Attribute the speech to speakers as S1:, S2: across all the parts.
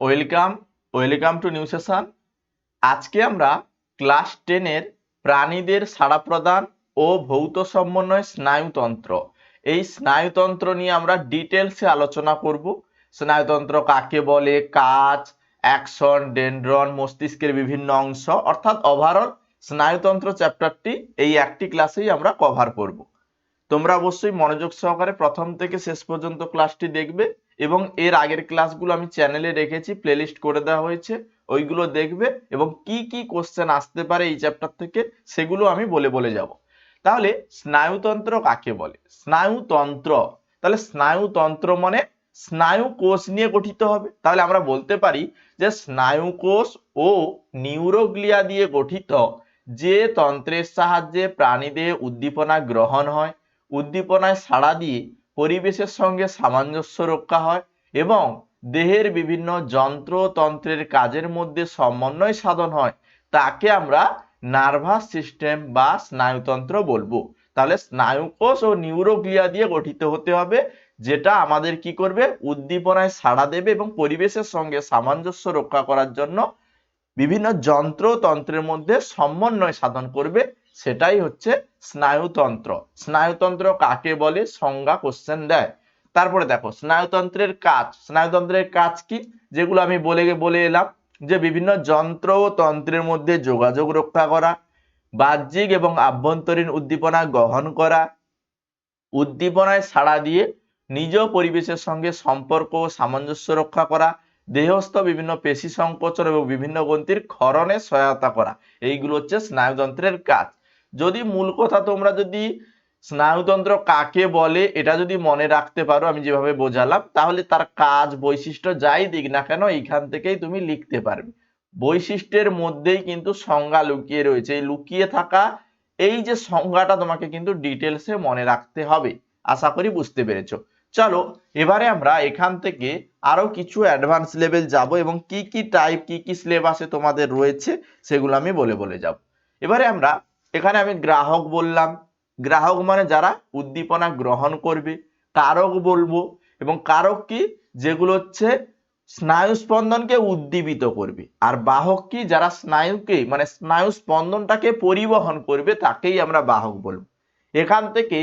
S1: Welcome welcome to new session. আজকে আমরা class 10 এর প্রাণীদের সাড়া প্রদান ও ভৌত সমন্বয় স্নায়ুতন্ত্র এই স্নায়ুতন্ত্র নিয়ে আমরা ডিটেলসে আলোচনা করব। স্নায়ুতন্ত্র কাকে বলে, কাজ, অ্যাকশন, ডেনড্রন, মস্তিষ্কের বিভিন্ন অংশ, অর্থাৎ ওভারঅল স্নায়ুতন্ত্র চ্যাপ্টারটি এই একটি ক্লাসেই আমরা কভার করব। তোমরা অবশ্যই মনোযোগ সহকারে প্রথম থেকে শেষ পর্যন্ত ক্লাসটি দেখবে এবং এর আগের ক্লাসগুলো আমি চ্যানেলে রেখেছি, প্লেলিস্ট করে দেওয়া হয়েছে, ওইগুলো দেখবে এবং কি কি কোশ্চেন আসতে পারে এই চ্যাপ্টার থেকে সেগুলো আমি বলে বলে যাব। তাহলে স্নায়ুতন্ত্র কাকে বলে? স্নায়ুতন্ত্র, তাহলে স্নায়ুতন্ত্র মানে স্নায়ু কোষ নিয়ে গঠিত হবে। তাহলে আমরা বলতে পারি যে স্নায়ু কোষ ও নিউরোগ্লিয়া দিয়ে গঠিত যে তন্ত্রের সাহায্যে প্রাণীদেহে উদ্দীপনা গ্রহণ হয়, উদ্দীপনায় সাড়া দিয়ে পরিবেশের সঙ্গে সামঞ্জস্য রক্ষা হয় এবং দেহের বিভিন্ন যন্ত্রতন্ত্রের কাজের মধ্যে সমন্বয় সাধন হয়, তাকে আমরা নার্ভাস সিস্টেম বা স্নায়ুতন্ত্র বলবো। তাহলে স্নায়ুকোষ ও নিউরোগ্লিয়া দিয়ে গঠিত হতে হবে, যেটা আমাদের কি করবে, উদ্দীপনায় সাড়া দেবে এবং পরিবেশের সঙ্গে সামঞ্জস্য রক্ষা করার জন্য বিভিন্ন যন্ত্রতন্ত্রের মধ্যে সমন্বয় সাধন করবে, সেটাই হচ্ছে স্নায়ুতন্ত্র। স্নায়ুতন্ত্র কাকে বলে সংজ্ঞা কোশ্চেন দেয়। তারপরে দেখো স্নায়ুতন্ত্রের কাজ। স্নায়ুতন্ত্রের কাজ কি, যেগুলো আমি বলে এলাম, যে বিভিন্ন যন্ত্র ও তন্ত্রের মধ্যে যোগাযোগ রক্ষা করা, বাহ্যিক এবং আভ্যন্তরীণ উদ্দীপনা গ্রহণ করা, উদ্দীপনায় সাড়া দিয়ে নিজ পরিবেশের সঙ্গে সম্পর্ক ও সামঞ্জস্য রক্ষা করা, দেহস্থ বিভিন্ন পেশি সংকোচন এবং বিভিন্ন গ্রন্থির ক্ষরণে সহায়তা করা, এইগুলো হচ্ছে স্নায়ুতন্ত্রের কাজ। যদি মূল কথা তোমরা যদি স্নায়ুতন্ত্র কাকে বলে এটা যদি মনে রাখতে পারো, আমি যেভাবে বোঝালাম, তাহলে তার কাজ বৈশিষ্ট্য যাই দিক না কেন এইখান থেকেই তুমি লিখতে পারবে। বৈশিষ্ট্যের মধ্যেই কিন্তু সংজ্ঞা লুকিয়ে রয়েছে। এই লুকিয়ে থাকা এই যে সংজ্ঞাটা তোমাকে কিন্তু ডিটেলসে মনে রাখতে হবে। আশা করি বুঝতে পেরেছো। চলো এবারে আমরা এখান থেকে আরো কিছু অ্যাডভান্স লেভেল যাব এবং কি কি টাইপ, কি কি সিলেবাসে তোমাদের রয়েছে সেগুলো আমি বলে বলে যাব। এবারে আমরা এখানে আমি গ্রাহক বললাম, গ্রাহক মানে যারা উদ্দীপনা গ্রহণ করবে। কারক বলবো, এবং কারক কি, যেগুলো হচ্ছে স্নায়ু স্পন্দনকে উদ্দীপিত করবে। আর বাহক কি, যারা স্নায়ুকে মানে স্নায়ু স্পন্দনটাকে পরিবহন করবে, তাকেই আমরা বাহক বলবো। এখান থেকে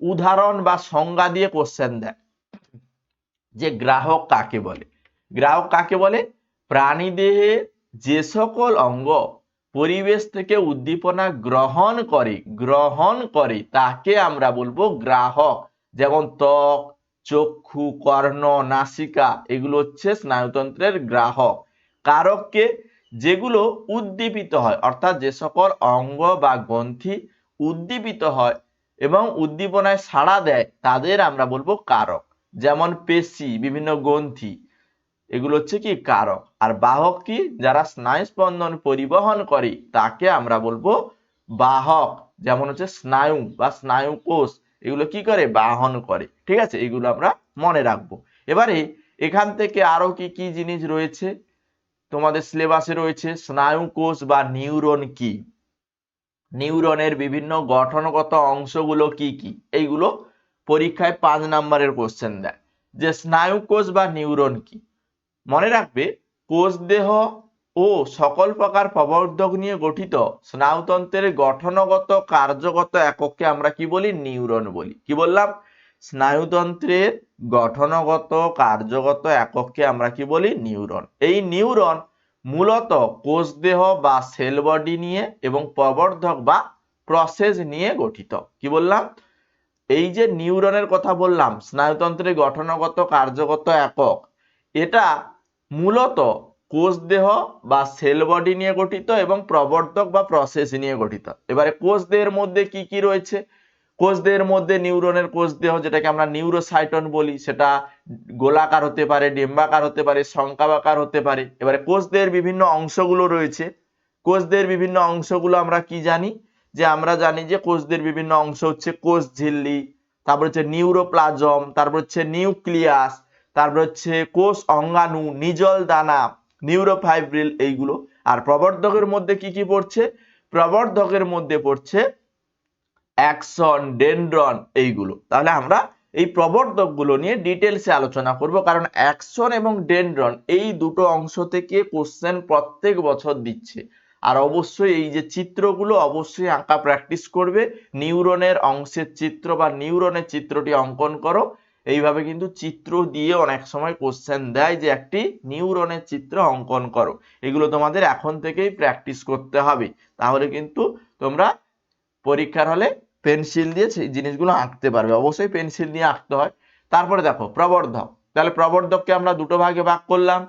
S1: উদাহরণ বা সংজ্ঞা দিয়ে কোশ্চেন দেয় যে গ্রাহক কাকে বলে। গ্রাহক কাকে বলে? প্রাণীদেহে যে সকল অঙ্গ পরিবেশ থেকে উদ্দীপনা গ্রহণ করে তাকে আমরা বলবো গ্রাহক। যেমন ত্বক, চক্ষু, কর্ণ, নাসিকা, এগুলো হচ্ছে স্নায়ুতন্ত্রের গ্রাহক। কারককে, যেগুলো উদ্দীপিত হয়, অর্থাৎ যে সকল অঙ্গ বা গ্রন্থি উদ্দীপিত হয় এবং উদ্দীপনায় সাড়া দেয় তাদের আমরা বলবো কারক। যেমন পেশি, বিভিন্ন গ্রন্থি, এগুলো হচ্ছে কি কারক। আর বাহক কি, যারা স্নায়ু স্পন্দন পরিবহন করে তাকে আমরা বলবো বাহক। যেমন হচ্ছে স্নায়ু বা স্নায়ু কোষ, এগুলো কি করে, বাহন করে। ঠিক আছে, এগুলো আমরা মনে রাখবো। এবারে এখান থেকে আরো কি কি জিনিস রয়েছে তোমাদের সিলেবাসে রয়েছে। স্নায়ু কোষ বা নিউরন কি, নিউরনের বিভিন্ন গঠনগত অংশগুলো কি কি, এইগুলো পরীক্ষায় 5 নম্বরের কোশ্চেন দেয়। যে স্নায়ু কোষ বা নিউরন কি, মনে রাখবে কোষ দেহ ও সকল প্রকার প্রবর্ধক নিয়ে গঠিত স্নায়ুতন্ত্রের গঠনগত কার্যগত একককে আমরা কি বলি, নিউরন বলি। কি বললাম? স্নায়ুতন্ত্রের গঠনগত কার্যগত একককে আমরা কি বলি, নিউরন। এই নিউরন মূলত কোষ দেহ বা সেল বডি নিয়ে এবং প্রবর্ধক বা প্রসেস নিয়ে গঠিত। কি বললাম? এই যে নিউরনের কথা বললাম, স্নায়ুতন্ত্রের গঠনগত কার্যগত একক, এটা মূলত কোষ দেহ বা সেল বডি নিয়ে গঠিত এবং প্রবর্ধক বা প্রসেস নিয়ে গঠিত। এবারে কোষ দেহের মধ্যে কি কি রয়েছে? কোষ দেহের মধ্যে নিউরনের কোষ দেহ, যেটাকে আমরা নিউরোসাইটন বলি, সেটা গোলাকার হতে পারে, ডিম্বাকার হতে পারে, শঙ্কাকার হতে পারে। এবারে কোষ দেহের বিভিন্ন অংশগুলো রয়েছে। কোষ দেহের বিভিন্ন অংশগুলো আমরা কি জানি, যে আমরা জানি যে কোষ দেহের বিভিন্ন অংশ হচ্ছে কোষ ঝিল্লি, তারপর হচ্ছে নিউরোপ্লাজম, তারপর হচ্ছে নিউক্লিয়াস, তারপর হচ্ছে কোষ অঙ্গাণু, নিজল দানা, নিউরোফাইব্রিল, এইগুলো। আর প্রবর্ধকের মধ্যে কি কি পড়ছে? প্রবর্ধকের মধ্যে পড়ছে অ্যাকশন, ডেনড্রন, এইগুলো। তাহলে আমরা এই প্রবর্ধকগুলো নিয়ে ডিটেলসে আলোচনা করব, কারণ অ্যাকসন এবং ডেনড্রন এই দুটো অংশ থেকে কোশ্চেন প্রত্যেক বছর দিচ্ছে। আর অবশ্যই এই যে চিত্রগুলো অবশ্যই আঁকা প্র্যাকটিস করবে। নিউরনের অংশের চিত্র বা নিউরনের চিত্রটি অঙ্কন করো। এইভাবে কিন্তু চিত্র দিয়ে অনেক সময় কোশ্চেন দেয় যে একটি নিউরনের চিত্র অঙ্কন করো। এগুলো তোমাদের এখন থেকেই প্র্যাকটিস করতে হবে, তাহলে কিন্তু তোমরা পরীক্ষার হলে পেন্সিল দিয়ে সেই জিনিসগুলো আঁকতে পারবে। অবশ্যই পেন্সিল দিয়ে আঁকতে হয়। তারপরে দেখো প্রবর্ধক, তাহলে প্রবর্ধককে আমরা দুটো ভাগে ভাগ করলাম,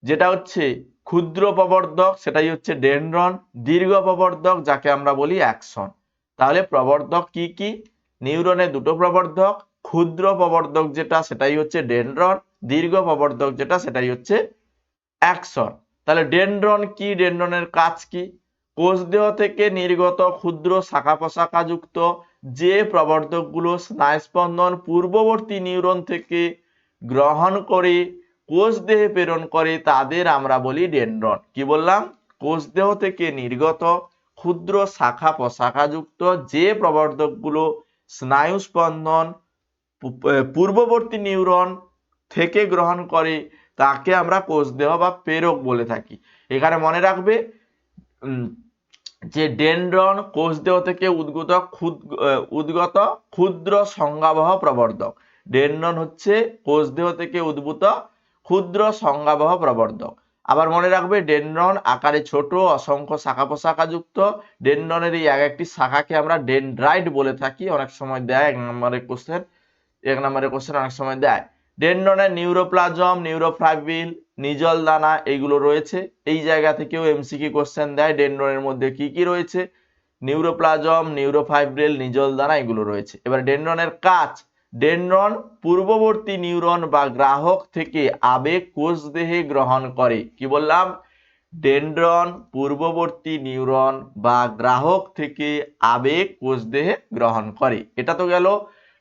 S1: যেটা হচ্ছে ক্ষুদ্র প্রবর্ধক সেটাই হচ্ছে ডেনড্রন, দীর্ঘ প্রবর্ধক যাকে আমরা বলি অ্যাকসন। তাহলে প্রবর্ধক কি কি? নিউরনে দুটো প্রবর্ধক, ক্ষুদ্র প্রবর্ধক যেটা সেটাই হচ্ছে ডেনড্রন, দীর্ঘ প্রবর্ধক যেটা সেটাই হচ্ছে অ্যাকসন। তাহলে ডেনড্রন কি? ডেনড্রনের কাজ কি? কোষদেহ থেকে নির্গত ক্ষুদ্র শাখা প্রশাখা যুক্ত যে প্রবর্ধকগুলো স্নায়ুস্পন্দন পূর্ববর্তী নিউরন থেকে গ্রহণ করে কোষদেহে প্রেরণ করে তাদের আমরা বলি ডেনড্রন। কি বললাম? কোষদেহ থেকে নির্গত ক্ষুদ্র শাখা প্রশাখা যুক্ত যে প্রবর্ধকগুলো স্নায়ুস্পন্দন পূর্ববর্তী নিউরন থেকে গ্রহণ করে তাকে আমরা কোষদেহ বা প্রেরক বলে থাকি। এখানে মনে রাখবে যে ডেনড্রন কোষদেহ থেকে উদ্গত ক্ষুদ্র সংজ্ঞাবহ প্রবর্ধক। ডেনড্রন হচ্ছে কোষদেহ থেকে উদ্ভূত ক্ষুদ্র সংজ্ঞাবহ প্রবর্ধক। আবার মনে রাখবে ডেনড্রন আকারে ছোট, অসংখ্য শাখা প্রশাখা যুক্ত। ডেনড্রনের এই এক একটি শাখাকে আমরা ডেনড্রাইট বলে থাকি। অনেক সময় দেয় এক নম্বরের কোশ্চেন অনেক সময় দেয়। ডেনড্রনের নিউরোপ্লাজম, নিউরোফাইব্রিল, নিজল দানা এইগুলো রয়েছে। এই জায়গা থেকেও এমসিকিউ কোশ্চেন দেয়, ডেনড্রনের মধ্যে কি কি রয়েছে? নিউরোপ্লাজম, নিউরোফাইব্রিল, নিজল দানা এগুলো রয়েছে। এবার ডেনড্রনের কাজ, ডেনড্রন পূর্ববর্তী নিউরন বা গ্রাহক থেকে আবেগ কোষ দেহে গ্রহণ করে। কি বললাম? ডেনড্রন পূর্ববর্তী নিউরন বা গ্রাহক থেকে আবেগ কোষ দেহে গ্রহণ করে। এটা তো গেল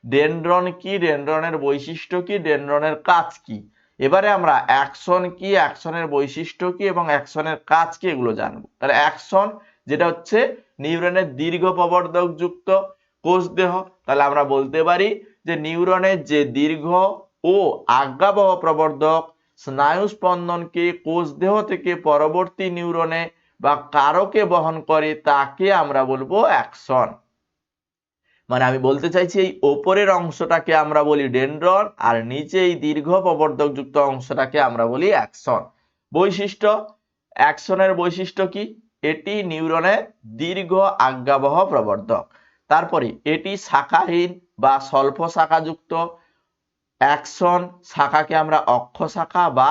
S1: ডেনড্রন কি, ডেনড্রনের বৈশিষ্ট্য কি, ডেনড্রনের কাজ কি। এবারে আমরা অ্যাকশন কি, অ্যাকশনের বৈশিষ্ট্য কি এবং অ্যাকশনের কাজ কি এগুলো জানবো। তাহলে অ্যাকশন যেটা হচ্ছে নিউরনের দীর্ঘ প্রবর্ধক যুক্ত কোষ দেহ। তাহলে আমরা বলতে পারি যে নিউরনের যে দীর্ঘ ও আজ্ঞাবহ প্রবর্ধক স্নায়ু স্পন্দনকে কোষ দেহ থেকে পরবর্তী নিউরনে বা কারকে বহন করে তাকে আমরা বলবো অ্যাকশন। মানে আমি বলতে চাইছি এই ওপরের অংশটাকে আমরা বলি ডেনড্রন আর নিচে এই দীর্ঘ প্রবর্ধক যুক্ত অংশটাকে আমরা বলি অ্যাকশন। বৈশিষ্ট্য, অ্যাকশনের বৈশিষ্ট্য কি? এটি নিউরনের দীর্ঘ আজ্ঞাবহ প্রবর্ধক। তারপরে এটি শাখাহীন বা স্বল্প শাখা যুক্ত। অ্যাকশন শাখাকে আমরা অক্ষ শাখা বা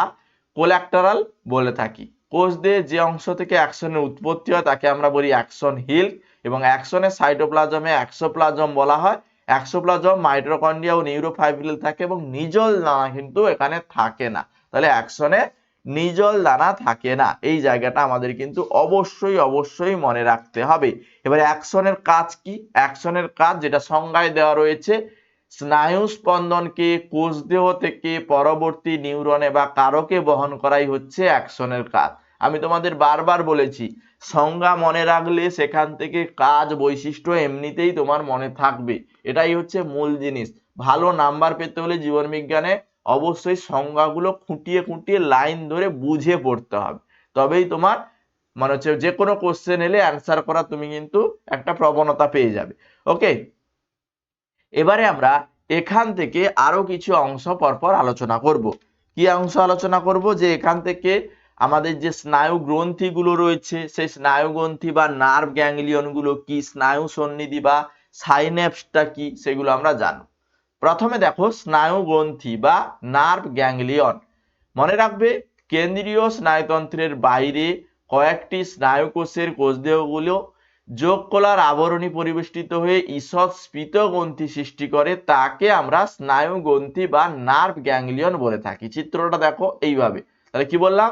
S1: কোল্যাটারাল বলে থাকি। কোষ দিয়ে যে অংশ থেকে অ্যাকশনের উৎপত্তি হয় তাকে আমরা বলি অ্যাকশন হিল, এবং অ্যাকশনের সাইটোপ্লাজমে অ্যাক্সোপ্লাজম বলা হয়। অ্যাক্সোপ্লাজম মাইটোকন্ড্রিয়া ও নিউরোফাইব্রিল থাকে এবং নিজল দানা কিন্তু এখানে থাকে না। তাহলে অ্যাকশনে নিজল দানা থাকে না, এই জায়গাটা আমাদের কিন্তু অবশ্যই মনে রাখতে হবে। এবারে অ্যাকশনের কাজ কি? অ্যাকশনের কাজ যেটা সংজ্ঞায় দেওয়া রয়েছে, স্নায়ু স্পন্দনকে কোষ দেহ থেকে পরবর্তী নিউরনে বা কারকে বহন করাই হচ্ছে অ্যাকশনের কাজ। আমি তোমাদের বারবার বলেছি সংজ্ঞা মনে রাখলে সেখান থেকে কাজ বৈশিষ্ট্য এমনিতেই তোমার মনে থাকবে। এটাই হচ্ছে মূল জিনিস। ভালো নাম্বার পেতে হলে জীবন বিজ্ঞানে অবশ্যই সংজ্ঞাগুলো খুঁটিয়ে লাইন ধরে বুঝে পড়তে হবে, তবেই তোমার মানে হচ্ছে যে কোনো কোশ্চেন এলে অ্যান্সার করা তুমি কিন্তু একটা প্রবণতা পেয়ে যাবে। ওকে, এবারে আমরা এখান থেকে আরো কিছু অংশ পরপর আলোচনা করব। কি অংশ আলোচনা করব? যে এখান থেকে আমাদের যে স্নায়ু গ্রন্থিগুলো রয়েছে সেই স্নায়ু গ্রন্থি বা নার্ভ গ্যাংলিয়ন গুলো কি, স্নায়ু সন্নিধি বা সাইন্যাপসটা কি, সেগুলো আমরা জানব। প্রথমে দেখো স্নায়ু গ্রন্থি বা নার্ভ গ্যাংলিয়ন। মনে রাখবে কেন্দ্রীয় স্নায়ুতন্ত্রের বাইরে কয়েকটি স্নায়ু কোষের কোষদেহগুলো যোগকলার আবরণী পরিবেষ্টিত হয়ে ঈষৎ স্ফীত গ্রন্থি সৃষ্টি করে তাকে আমরা স্নায়ু গ্রন্থি বা নার্ভ গ্যাংলিয়ন বলে থাকি। চিত্রটা দেখো এইভাবে। তাহলে কি বললাম?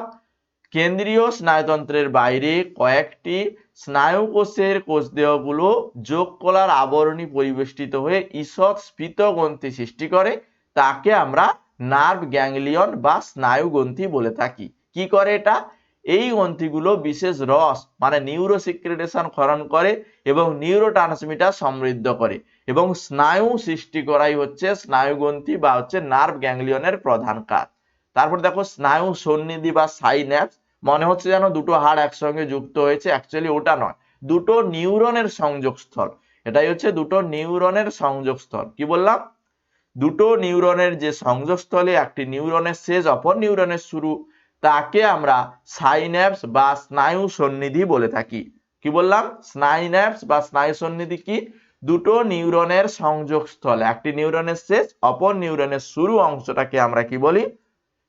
S1: কেন্দ্রীয় স্নায়ুতন্ত্রের বাইরে কয়েকটি স্নায়ু কোষের কোষদেহগুলো যোগকলার আবরণী পরিবেষ্টিত হয়ে ঈষৎ স্ফীত গ্রন্থি সৃষ্টি করে তাকে আমরা নার্ভ গ্যাংলিয়ন বা স্নায়ু গ্রন্থি বলে থাকি। কি করে এটা? এই গ্রন্থিগুলো বিশেষ রস মানে নিউরো সিক্রেটেশন ক্ষরণ করে এবং নিউরো ট্রান্সমিটার সমৃদ্ধ করে এবং স্নায়ু সৃষ্টি করাই হচ্ছে স্নায়ুগ্রন্থি বা হচ্ছে নার্ভ গ্যাংলিয়নের প্রধান কাজ। তারপর দেখো স্নায়ু সন্নিধি বা সাইন্যাপস, মনে হচ্ছে যেন দুটো হাড় একসঙ্গে যুক্ত হয়েছে, অ্যাকচুয়ালি ওটা নয়, দুটো নিউরনের সংযোগস্থল। এটাই হচ্ছে দুটো নিউরনের সংযোগস্থল। কি বললাম? দুটো নিউরনের যে সংযোগস্থলে একটি নিউরনের শেষ অপর নিউরনের শুরু, তাকে আমরা সাইন্যাপস বা স্নায়ু সন্নিধি বলে থাকি। কি বললাম? সাইন্যাপস বা স্নায়ু সন্নিধি কি? দুটো নিউরনের সংযোগস্থল, একটি নিউরনের শেষ অপর নিউরনের শুরু অংশটাকে আমরা কি বলি?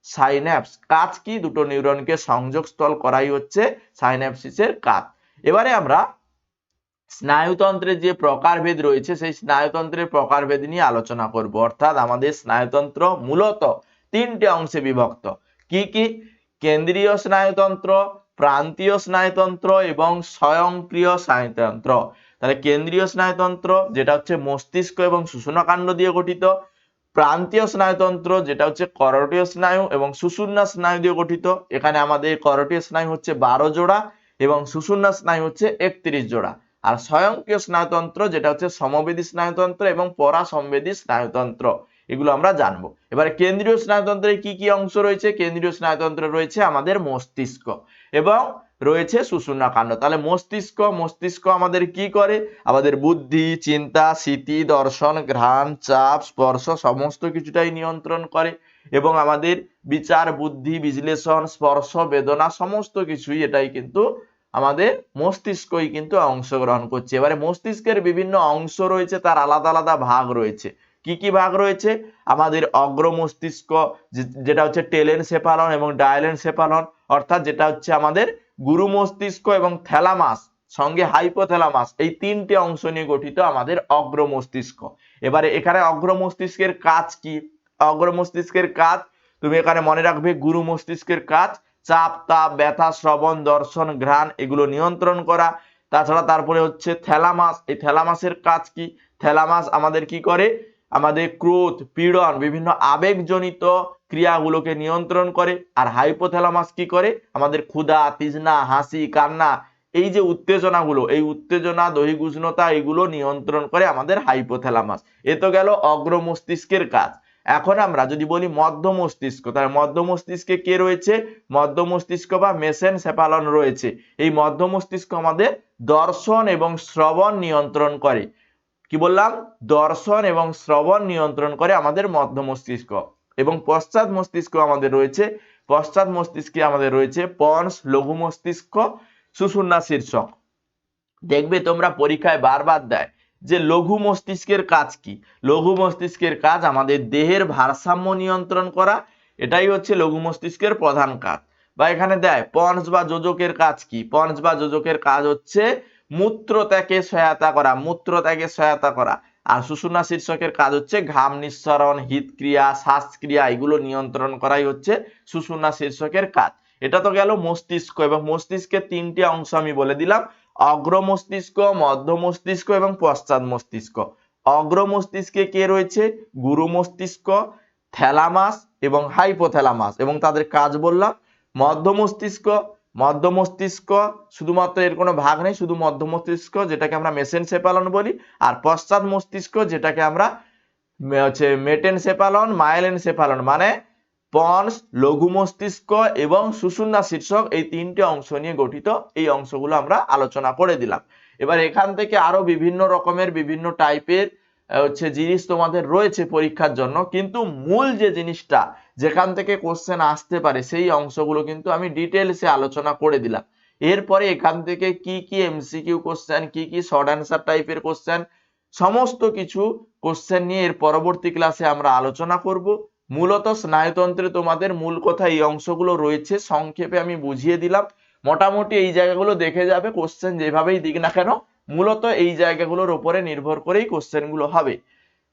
S1: সাইন্যাপস। কাজ কি? দুটো নিউরনকে সংযোগস্থল করাই হচ্ছে সাইন্যাপসিসের কাজ। এবারে আমরা স্নায়ুতন্ত্রের যে প্রকারভেদ রয়েছে সেই স্নায়ুতন্ত্রের প্রকারভেদ নিয়ে আলোচনা করব। অর্থাৎ আমাদের স্নায়ুতন্ত্র মূলত তিনটে অংশে বিভক্ত। কি কি? কেন্দ্রীয় স্নায়ুতন্ত্র, প্রান্তীয় স্নায়ুতন্ত্র এবং স্বয়ংক্রিয় স্নায়ুতন্ত্র। তাহলে কেন্দ্রীয় স্নায়ুতন্ত্র যেটা হচ্ছে মস্তিষ্ক এবং সুষুম্নাকাণ্ড দিয়ে গঠিত, প্রান্তীয় স্নায়ুতন্ত্র যেটা হচ্ছে করোটীয় স্নায়ু এবং সুষুম্না স্নায়ু দিয়ে গঠিত। এখানে আমাদের করোটীয় স্নায়ু হচ্ছে 12 জোড়া এবং সুষুম্না স্নায়ু হচ্ছে 31 জোড়া। আর স্বয়ংক্রিয় স্নায়ুতন্ত্র যেটা হচ্ছে সমবেদী স্নায়ুতন্ত্র এবং পরাসংবেদী স্নায়ুতন্ত্র, এগুলো আমরা জানবো। এবারে কেন্দ্রীয় স্নায়ুতন্ত্রে কি কি অংশ রয়েছে? কেন্দ্রীয় স্নায়ুতন্ত্রে রয়েছে আমাদের মস্তিষ্ক এবং রয়েছে সুষুম্নাকাণ্ড। তাহলে মস্তিষ্ক আমাদের কি করে? আমাদের বুদ্ধি, চিন্তা, স্মৃতি, দর্শন, ঘ্রাণ, চাপ, স্পর্শ সমস্ত কিছুটাই নিয়ন্ত্রণ করে এবং আমাদের বিচার, বুদ্ধি, বিশ্লেষণ, স্পর্শ, বেদনা সমস্ত কিছুই এটাই কিন্তু আমাদের মস্তিষ্কই কিন্তু অংশগ্রহণ করছে। এবারে মস্তিষ্কের বিভিন্ন অংশ রয়েছে, তার আলাদা আলাদা ভাগ রয়েছে। কি কি ভাগ রয়েছে? আমাদের অগ্র মস্তিষ্ক যেটা হচ্ছে টেলেনসেফালন এবং ডায়ালেনসেফালন, অর্থাৎ যেটা হচ্ছে আমাদের গুরু মস্তিষ্ক এবং থ্যালামাস সঙ্গে হাইপোথ্যালামাস, এই তিনটে অংশ নিয়ে গঠিত আমাদের অগ্র মস্তিষ্ক। এবারে এখানে অগ্র মস্তিষ্কের কাজ কি? অগ্র মস্তিষ্কের কাজ তুমি এখানে মনে রাখবে, গুরু মস্তিষ্কের কাজ চাপ, তাপ, ব্যথা, শ্রবণ, দর্শন, ঘ্রাণ এগুলো নিয়ন্ত্রণ করা। তাছাড়া তারপরে হচ্ছে থ্যালামাস, এই থ্যালামাসের কাজ কি? থ্যালামাস আমাদের কি করে? আমাদের ক্রোধ, পীড়ন, বিভিন্ন আবেগজনিত ক্রিয়াগুলোকে নিয়ন্ত্রণ করে। আর হাইপোথ্যালামাস কি করে? আমাদের ক্ষুধা, তৃষ্ণা, হাসি, কান্না, এই যে উত্তেজনাগুলো, এই উত্তেজনা, দৈহিক উষ্ণতা এগুলো নিয়ন্ত্রণ করে আমাদের হাইপোথ্যালামাস। এ তো গেল অগ্র মস্তিষ্কের কাজ। এখন আমরা যদি বলি মধ্য মস্তিষ্ক, তাহলে মধ্য মস্তিষ্কে কে রয়েছে? মধ্য মস্তিষ্ক বা মেসেনসেফালন রয়েছে। এই মধ্য মস্তিষ্ক আমাদের দর্শন এবং শ্রবণ নিয়ন্ত্রণ করে। কি বললাম? দর্শন এবং শ্রবণ নিয়ন্ত্রণ করে আমাদের মধ্য মস্তিষ্ক। এবং পশ্চাৎ মস্তিষ্ক আমাদের রয়েছে। পশ্চাৎ মস্তিষ্কে আমাদের রয়েছে পন্স, লঘু মস্তিষ্ক, সুষুম্না শীর্ষক। দেখবে তোমরা পরীক্ষায় বারবার দেয় যে লঘু মস্তিষ্কের কাজ কি? লঘু মস্তিষ্কের কাজ আমাদের দেহের ভারসাম্য নিয়ন্ত্রণ করা, এটাই হচ্ছে লঘু মস্তিষ্কের প্রধান কাজ। বা এখানে দেয় পন্স বা যোজকের কাজ কি? পন্স বা যোজকের কাজ হচ্ছে মূত্র ত্যাগে সহায়তা করা, মূত্র ত্যাগে সহায়তা করা। আর সুষুম্না শীর্ষকের কাজ হচ্ছে ঘাম নিঃসরণ, হৃদক্রিয়া, শ্বাসক্রিয়া এগুলো নিয়ন্ত্রণ করাই হচ্ছে সুষুম্না শীর্ষকের কাজ। এটা তো গেল মস্তিষ্ক, এবং মস্তিষ্কের তিনটি অংশ আমি বলে দিলাম, অগ্র মস্তিষ্ক, মধ্য মস্তিষ্ক এবং পশ্চাৎ মস্তিষ্ক। অগ্র মস্তিষ্কে কে রয়েছে? গুরু মস্তিষ্ক, থ্যালামাস এবং হাইপোথ্যালামাস, এবং তাদের কাজ বললাম। মধ্য মস্তিষ্ক, মধ্য মস্তিষ্ক শুধুমাত্র এর কোনো ভাগ নেই, শুধু মধ্য মস্তিষ্ক যেটাকে আমরা মেসেনসেফালন বলি। আর পশ্চাৎ মস্তিষ্ক যেটাকে আমরা হচ্ছে মেটেনসেফালন, মাইলেনসেফালন, মানে পন্স, লঘু মস্তিষ্ক এবং সুষুম্না শীর্ষক, এই তিনটে অংশ নিয়ে গঠিত। এই অংশগুলো আমরা আলোচনা করে দিলাম। এবার এখান থেকে আরো বিভিন্ন রকমের বিভিন্ন টাইপের হচ্ছে জিনিস তোমাদের রয়েছে পরীক্ষার জন্য, কিন্তু মূল যে জিনিসটা যেখান থেকে কোশ্চেন আসতে পারে সেই অংশগুলো কিন্তু আমি ডিটেলসে আলোচনা করে দিলাম। এরপরে এখান থেকে কি কি এমসিকিউ কোশ্চেন, কি কি শর্ট অ্যান্সার টাইপের কোশ্চেন, সমস্ত কিছু কোশ্চেন নিয়ে এর পরবর্তী ক্লাসে আমরা আলোচনা করব। মূলত স্নায়ুতন্ত্রে তোমাদের মূল কথা এই অংশগুলো রয়েছে, সংক্ষেপে আমি বুঝিয়ে দিলাম। মোটামুটি এই জায়গাগুলো দেখে যাবে, কোশ্চেন যেভাবেই দিক না কেন মূলত এই জায়গাগুলোর উপরে নির্ভর করেই কোশ্চেন গুলো হবে।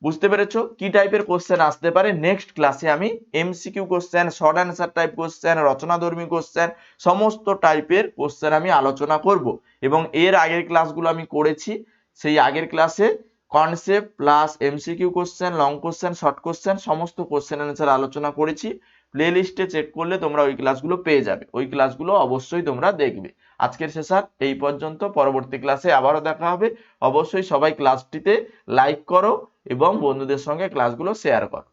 S1: বুঝতে পেরেছো কি টাইপের কোশ্চেন আসতে পারে? নেক্সট ক্লাসে আমি MCQ question, short answer type question, রচনাধর্মী কোশ্চেন, সমস্ত টাইপের কোশ্চেন আমি আলোচনা করব। এবং এর আগের ক্লাসগুলো আমি করেছি, সেই আগের ক্লাসে concept plus MCQ question, long question, short question সমস্ত কোশ্চেন অ্যান্সার আলোচনা করেছি। প্লে লিস্টে চেক করলে তোমরা ওই ক্লাসগুলো পেয়ে যাবে, ওই ক্লাসগুলো অবশ্যই তোমরা দেখবে। আজকের সেশন এই পর্যন্ত, পরবর্তী ক্লাসে আবারও দেখা হবে। অবশ্যই সবাই ক্লাসটিতে লাইক করো এবং বন্ধুদের সঙ্গে ক্লাসগুলো শেয়ার করো।